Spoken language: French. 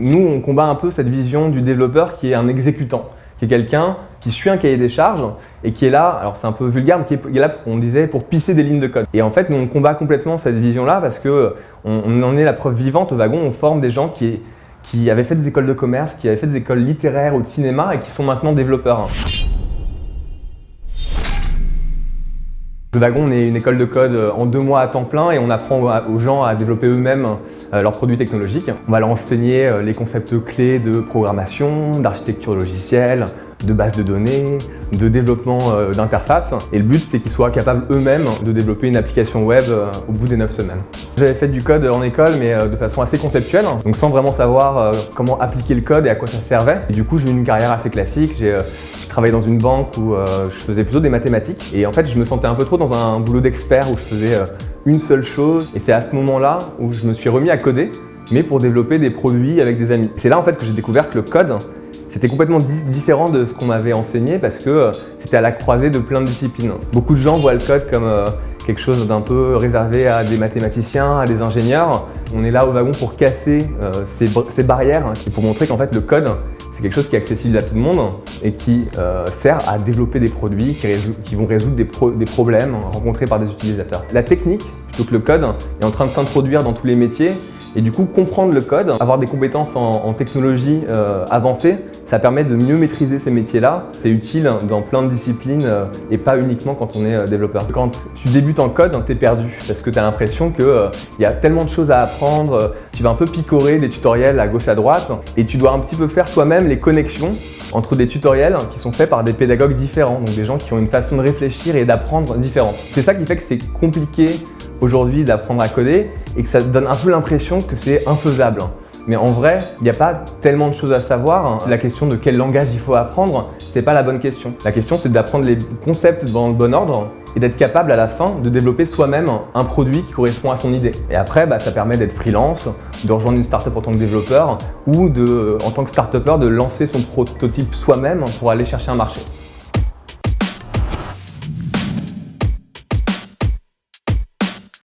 Nous, on combat un peu cette vision du développeur qui est un exécutant, qui est quelqu'un qui suit un cahier des charges et qui est là, alors c'est un peu vulgaire, mais qui est là, on disait, pour pisser des lignes de code. Et en fait, nous, on combat complètement cette vision-là parce qu'on en est la preuve vivante au wagon. On forme des gens qui avaient fait des écoles de commerce, qui avaient fait des écoles littéraires ou de cinéma et qui sont maintenant développeurs. Le wagon, on est une école de code en 2 mois à temps plein et on apprend aux gens à développer eux-mêmes leurs produits technologiques. On va leur enseigner les concepts clés de programmation, d'architecture logicielle, de base de données, de développement d'interface. Et le but, c'est qu'ils soient capables eux-mêmes de développer une application web au bout des 9 semaines. J'avais fait du code en école, mais de façon assez conceptuelle, donc sans vraiment savoir comment appliquer le code et à quoi ça servait. Et du coup, j'ai eu une carrière assez classique. J'ai travaillé dans une banque où je faisais plutôt des mathématiques. Et en fait, je me sentais un peu trop dans un boulot d'expert où je faisais une seule chose. Et c'est à ce moment-là où je me suis remis à coder, mais pour développer des produits avec des amis. C'est là en fait que j'ai découvert que le code, c'était complètement différent de ce qu'on m'avait enseigné parce que c'était à la croisée de plein de disciplines. Beaucoup de gens voient le code comme quelque chose d'un peu réservé à des mathématiciens, à des ingénieurs. On est là au wagon pour casser ces barrières et pour montrer qu'en fait le code, c'est quelque chose qui est accessible à tout le monde et qui sert à développer des produits qui vont résoudre des problèmes rencontrés par des utilisateurs. La technique, plutôt que le code, est en train de s'introduire dans tous les métiers. Et du coup, comprendre le code, avoir des compétences en technologie avancées, ça permet de mieux maîtriser ces métiers-là. C'est utile dans plein de disciplines et pas uniquement quand on est développeur. Quand tu débutes en code, t'es perdu parce que tu as l'impression qu'il y a tellement de choses à apprendre. Tu vas un peu picorer des tutoriels à gauche à droite et tu dois un petit peu faire toi-même les connexions entre des tutoriels qui sont faits par des pédagogues différents, donc des gens qui ont une façon de réfléchir et d'apprendre différente. C'est ça qui fait que c'est compliqué aujourd'hui d'apprendre à coder et que ça donne un peu l'impression que c'est infaisable. Mais en vrai, il n'y a pas tellement de choses à savoir. La question de quel langage il faut apprendre, c'est pas la bonne question. La question, c'est d'apprendre les concepts dans le bon ordre et d'être capable à la fin de développer soi-même un produit qui correspond à son idée. Et après, ça permet d'être freelance, de rejoindre une startup en tant que développeur ou en tant que start-upper de lancer son prototype soi-même pour aller chercher un marché.